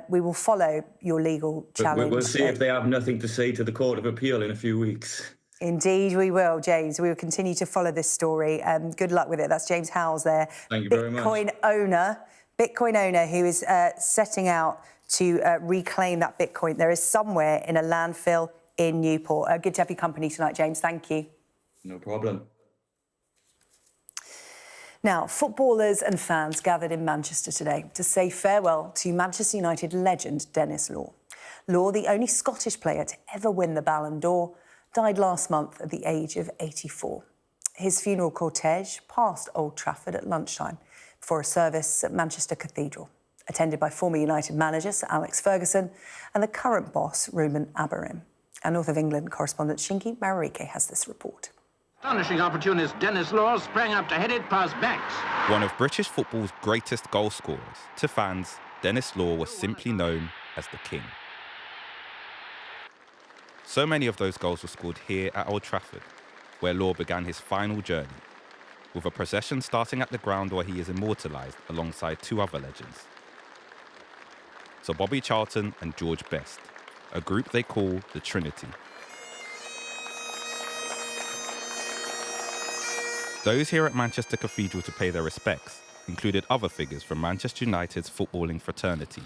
We will follow your legal challenge. We'll see if they have nothing to say to the Court of Appeal in a few weeks. Indeed, we will, James. We will continue to follow this story. Good luck with it. That's James Howells there. Thank you very much. Bitcoin owner who is setting out to reclaim that Bitcoin. There is somewhere in a landfill in Newport. Good to have your company tonight, James. Thank you. No problem. Now, footballers and fans gathered in Manchester today to say farewell to Manchester United legend Denis Law. Law, the only Scottish player to ever win the Ballon d'Or, died last month at the age of 84. His funeral cortege passed Old Trafford at lunchtime for a service at Manchester Cathedral, attended by former United manager Sir Alex Ferguson and the current boss, Ruben Amorim. Our North of England correspondent Shinky Marike has this report. Astonishing opportunist Denis Law sprang up to head it past Banks. One of British football's greatest goal scorers. To fans, Denis Law was simply known as the King. So many of those goals were scored here at Old Trafford, where Law began his final journey, with a procession starting at the ground where he is immortalised alongside two other legends. Sir Bobby Charlton and George Best, a group they call the Trinity. Those here at Manchester Cathedral to pay their respects included other figures from Manchester United's footballing fraternity,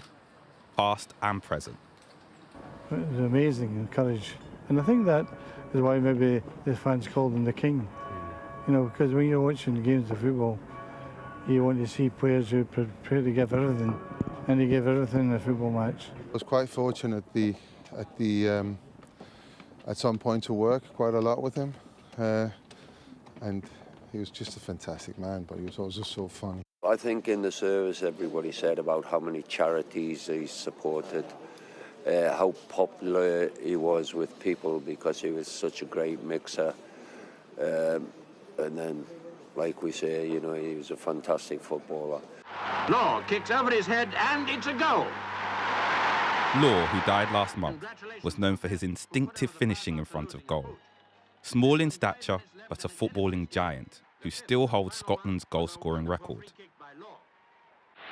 past and present. It was amazing courage, and I think that is why maybe the fans called him the King. You know, because when you're watching games of football, you want to see players who are prepared to give everything, and he gave everything in a football match. I was quite fortunate at some point to work quite a lot with him, and he was just a fantastic man, but he was also so funny. I think in the service everybody said about how many charities he supported, how popular he was with people because he was such a great mixer. And then, like we say, you know, he was a fantastic footballer. Law kicks over his head and it's a goal. Law, who died last month, was known for his instinctive finishing in front of goal. Small in stature, but a footballing giant who still holds Scotland's goal-scoring record.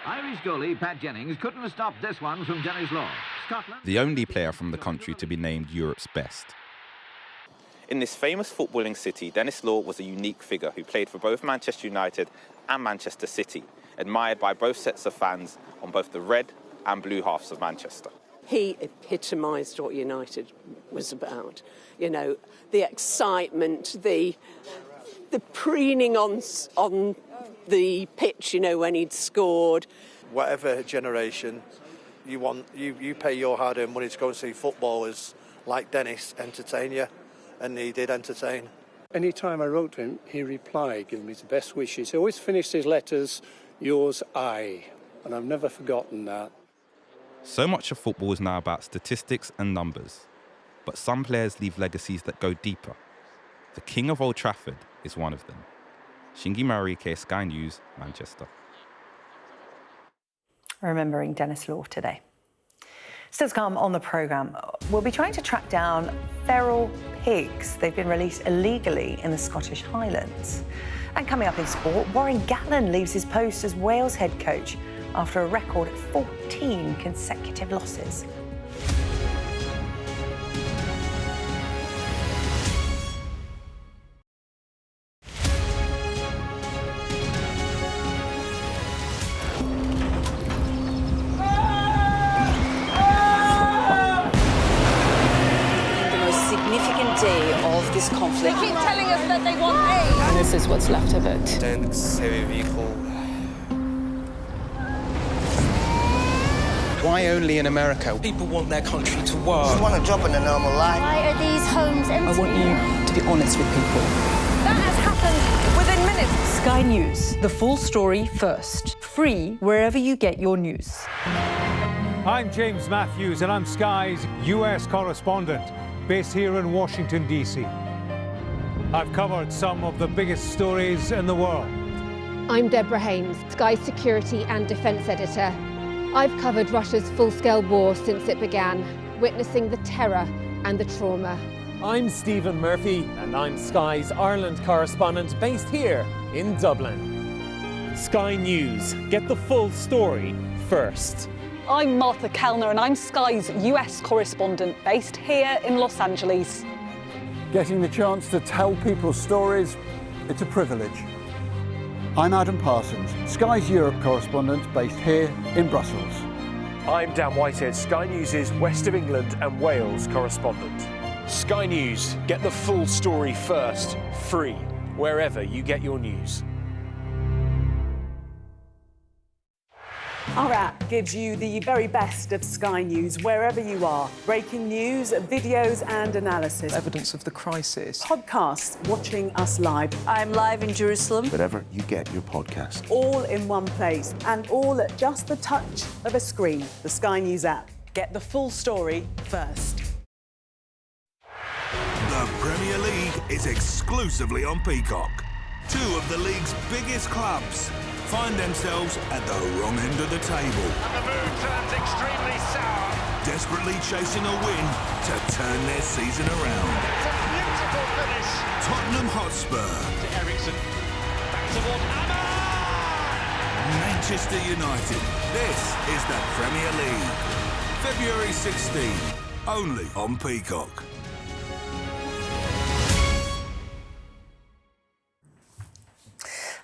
Irish goalie Pat Jennings couldn't have stopped this one from Denis Law. Scotland. The only player from the country to be named Europe's best. In this famous footballing city, Denis Law was a unique figure who played for both Manchester United and Manchester City, admired by both sets of fans on both the red and blue halves of Manchester. He epitomised what United was about. You know, the excitement, the preening on the pitch, you know, when he'd scored. Whatever generation you want, you pay your hard-earned money to go and see footballers like Dennis entertain you, and he did entertain. Any time I wrote to him, he replied, giving me the best wishes. He always finished his letters, yours, I. And I've never forgotten that. So much of football is now about statistics and numbers, but some players leave legacies that go deeper. The King of Old Trafford is one of them. Shingi Marike, Sky News, Manchester. Remembering Dennis Law today. Still to come on the programme, we'll be trying to track down feral pigs. They've been released illegally in the Scottish Highlands. And coming up in sport, Warren Gatland leaves his post as Wales head coach after a record 14 consecutive losses. This conflict. They keep telling us that they want aid. And this is what's left of it. Why only in America? People want their country to work. You want a job in a normal life. Why are these homes empty? I want you to be honest with people. That has happened within minutes. Sky News, the full story first. Free wherever you get your news. I'm James Matthews and I'm Sky's US correspondent, based here in Washington, D.C. I've covered some of the biggest stories in the world. I'm Deborah Haynes, Sky Security and Defence Editor. I've covered Russia's full-scale war since it began, witnessing the terror and the trauma. I'm Stephen Murphy, and I'm Sky's Ireland correspondent based here in Dublin. Sky News, get the full story first. I'm Martha Kellner and I'm Sky's US correspondent based here in Los Angeles. Getting the chance to tell people's stories, it's a privilege. I'm Adam Parsons, Sky's Europe correspondent based here in Brussels. I'm Dan Whitehead, Sky News' West of England and Wales correspondent. Sky News, get the full story first, free, wherever you get your news. Our app gives you the very best of Sky News wherever you are. Breaking news, videos and analysis. Evidence of the crisis. Podcasts, watching us live. I'm live in Jerusalem. Wherever you get your podcast. All in one place and all at just the touch of a screen. The Sky News app. Get the full story first. The Premier League is exclusively on Peacock. Two of the league's biggest clubs find themselves at the wrong end of the table. And the mood turns extremely sour. Desperately chasing a win to turn their season around. It's a beautiful finish. Tottenham Hotspur. To Eriksen. Back towards Amma. Manchester United. This is the Premier League. February 16, only on Peacock.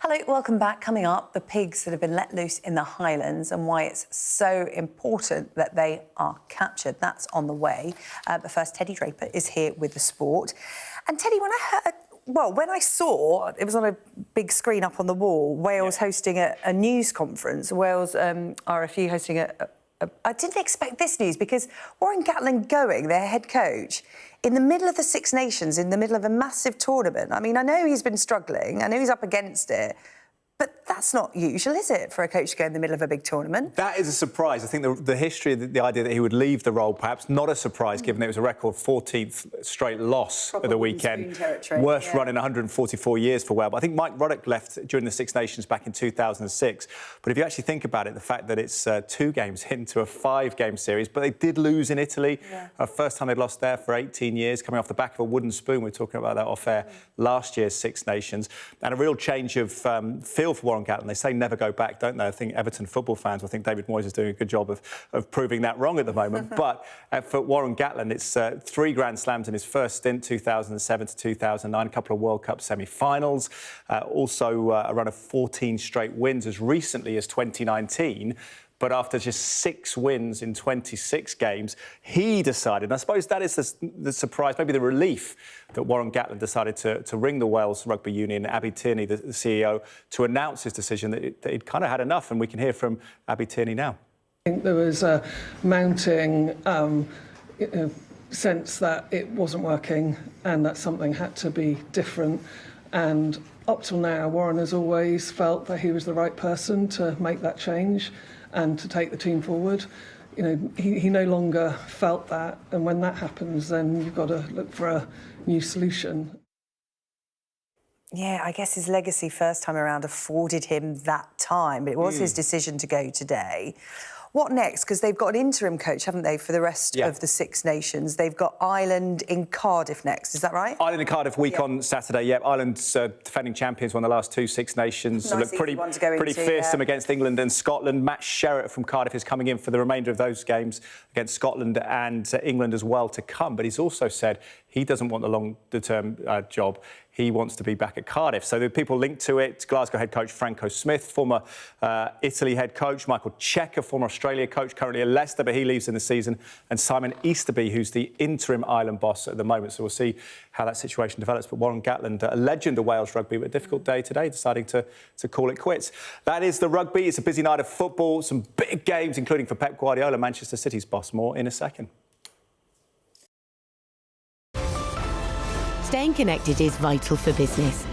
Hello, welcome back. Coming up, the pigs that have been let loose in the Highlands and why it's so important that they are captured. That's on the way. But first, Teddy Draper is here with the sport. And Teddy, when I saw, it was on a big screen up on the wall, Wales hosting a news conference, Wales RFU hosting I didn't expect this news because Warren Gatland going, their head coach, in the middle of the Six Nations, in the middle of a massive tournament. I mean, I know he's been struggling. I know he's up against it. But that's not usual, is it, for a coach to go in the middle of a big tournament? That is a surprise. I think the history, the idea that he would leave the role, perhaps not a surprise, given it was a record 14th straight loss at the weekend. Worst run in 144 years for Wales. I think Mike Ruddock left during the Six Nations back in 2006. But if you actually think about it, the fact that it's 2 games into a 5-game series, but they did lose in Italy. First time they'd lost there for 18 years, coming off the back of a wooden spoon. We were talking about that off air last year's Six Nations. And a real change of feel for Warren Gatland. They say never go back, don't they? I think Everton football fans, I think David Moyes is doing a good job of proving that wrong at the moment. But for Warren Gatland, it's 3 Grand Slams in his first stint, 2007 to 2009, a couple of World Cup semi-finals, also a run of 14 straight wins as recently as 2019. But after just 6 wins in 26 games, he decided, and I suppose that is the surprise, maybe the relief, that Warren Gatland decided to ring the Wales Rugby Union, Abby Tierney, the CEO, to announce his decision that he'd kind of had enough. And we can hear from Abby Tierney now. I think there was a mounting sense that it wasn't working and that something had to be different. And up till now, Warren has always felt that he was the right person to make that change and to take the team forward. You know, he no longer felt that, and when that happens, then you've got to look for a new solution. Yeah, I guess his legacy first time around afforded him that time, but it was his decision to go today. What next? Because they've got an interim coach, haven't they, for the rest of the Six Nations? They've got Ireland in Cardiff next, is that right? Ireland in Cardiff week on Saturday, yep. Ireland's defending champions, won the last 2 Six Nations. Nice Look pretty into, fearsome against England and Scotland. Matt Sherratt from Cardiff is coming in for the remainder of those games against Scotland and England as well to come. But he's also said he doesn't want the long-term job. He wants to be back at Cardiff. So the people linked to it, Glasgow head coach Franco Smith, former Italy head coach, Michael Cheika, former Australia coach, currently at Leicester, but he leaves in the season, and Simon Easterby, who's the interim Ireland boss at the moment. So we'll see how that situation develops. But Warren Gatland, a legend of Wales rugby, but a difficult day today, deciding to call it quits. That is the rugby. It's a busy night of football, some big games, including for Pep Guardiola, Manchester City's boss. More in a second. Staying connected is vital for business.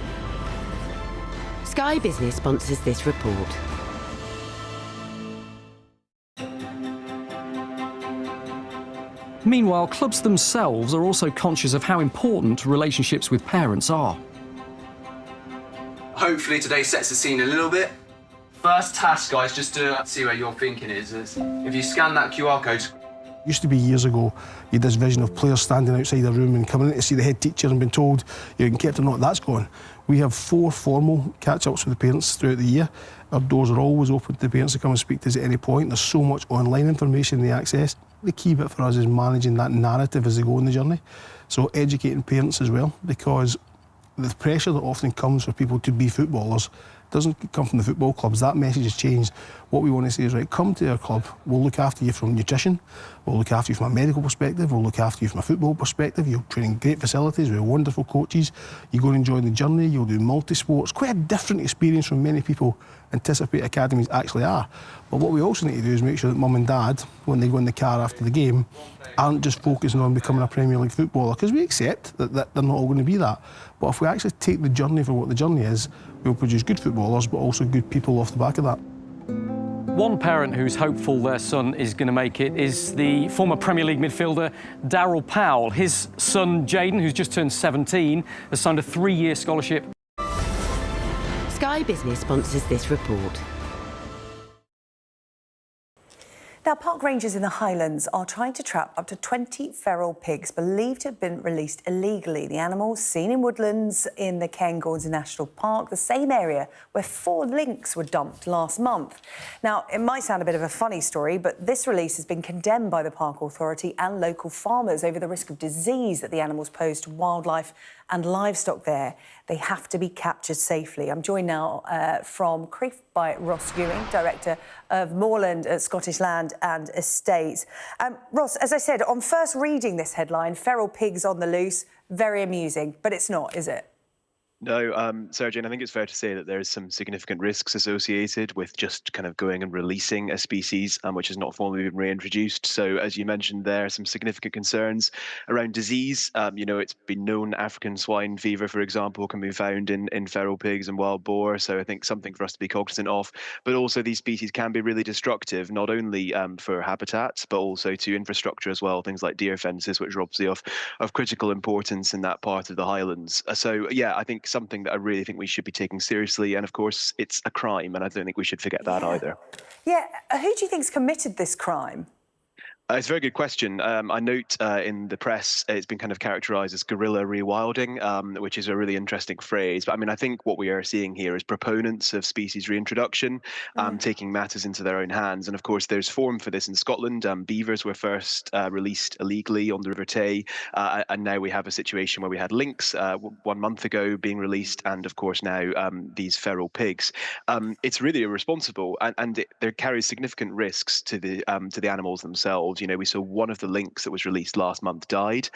Sky Business sponsors this report. Meanwhile, clubs themselves are also conscious of how important relationships with parents are. Hopefully today sets the scene a little bit. First task, guys, just to see where your thinking is if you scan that QR code. Used to be years ago, you had this vision of players standing outside a room and coming in to see the head teacher and being told you can get or not. That's gone. We have 4 formal catch-ups with the parents throughout the year. Our doors are always open to the parents to come and speak to us at any point. There's so much online information they access. The key bit for us is managing that narrative as they go on the journey. So educating parents as well, because the pressure that often comes for people to be footballers doesn't come from the football clubs. That message has changed. What we want to say is, right, come to our club, we'll look after you from nutrition, we'll look after you from a medical perspective, we'll look after you from a football perspective. You'll train in great facilities with wonderful coaches. You go and enjoy the journey, you'll do multi-sports. Quite a different experience from many people anticipate academies actually are. But what we also need to do is make sure that mum and dad, when they go in the car after the game, aren't just focusing on becoming a Premier League footballer, because we accept that they're not all going to be that. But if we actually take the journey for what the journey is, we'll produce good footballers, but also good people off the back of that. One parent who's hopeful their son is going to make it is the former Premier League midfielder Darryl Powell. His son Jaden, who's just turned 17, has signed a 3-year scholarship. Sky Business sponsors this report. Now, park rangers in the Highlands are trying to trap up to 20 feral pigs believed to have been released illegally. The animals seen in woodlands in the Cairngorms National Park, the same area where 4 lynx were dumped last month. Now, it might sound a bit of a funny story, but this release has been condemned by the Park Authority and local farmers over the risk of disease that the animals pose to wildlife and livestock there. They have to be captured safely. I'm joined now from Crieff by Ross Ewing, Director of Moorland at Scottish Land and Estates. Ross, as I said, on first reading this headline, feral pigs on the loose, very amusing, but it's not, is it? No, Sarah-Jane, I think it's fair to say that there is some significant risks associated with just kind of going and releasing a species which has not formally been reintroduced. So, as you mentioned, there are some significant concerns around disease. You know, it's been known African swine fever, for example, can be found in feral pigs and wild boar. So I think something for us to be cognizant of. But also these species can be really destructive, not only for habitats, but also to infrastructure as well, things like deer fences, which are obviously of critical importance in that part of the Highlands. So, yeah, I think something that I really think we should be taking seriously. And of course, it's a crime, and I don't think we should forget that either. Yeah, who do you think's committed this crime? It's a very good question. I note in the press it's been kind of characterised as guerrilla rewilding, which is a really interesting phrase. But I mean, I think what we are seeing here is proponents of species reintroduction taking matters into their own hands. And of course, there's form for this in Scotland. Beavers were first released illegally on the River Tay, and now we have a situation where we had lynx 1 month ago being released, and of course now these feral pigs. It's really irresponsible, and there carries significant risks to the animals themselves. You know, we saw one of the lynx that was released last month died.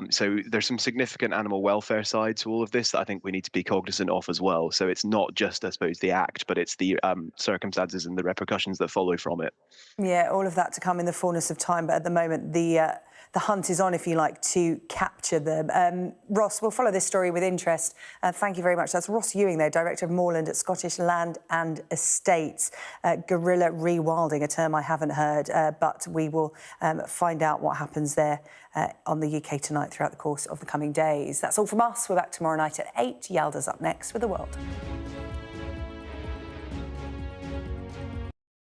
So there's some significant animal welfare side to all of this that I think we need to be cognizant of as well. So it's not just, I suppose, the act, but it's the circumstances and the repercussions that follow from it. Yeah, all of that to come in the fullness of time. But at the moment, the hunt is on, if you like, to capture them. Ross, we'll follow this story with interest. Thank you very much. That's Ross Ewing there, Director of Moorland at Scottish Land and Estates. Guerrilla rewilding, a term I haven't heard, but we will find out what happens there on the UK Tonight throughout the course of the coming days. That's all from us. We're back tomorrow night at 8. Yalda's up next with The World.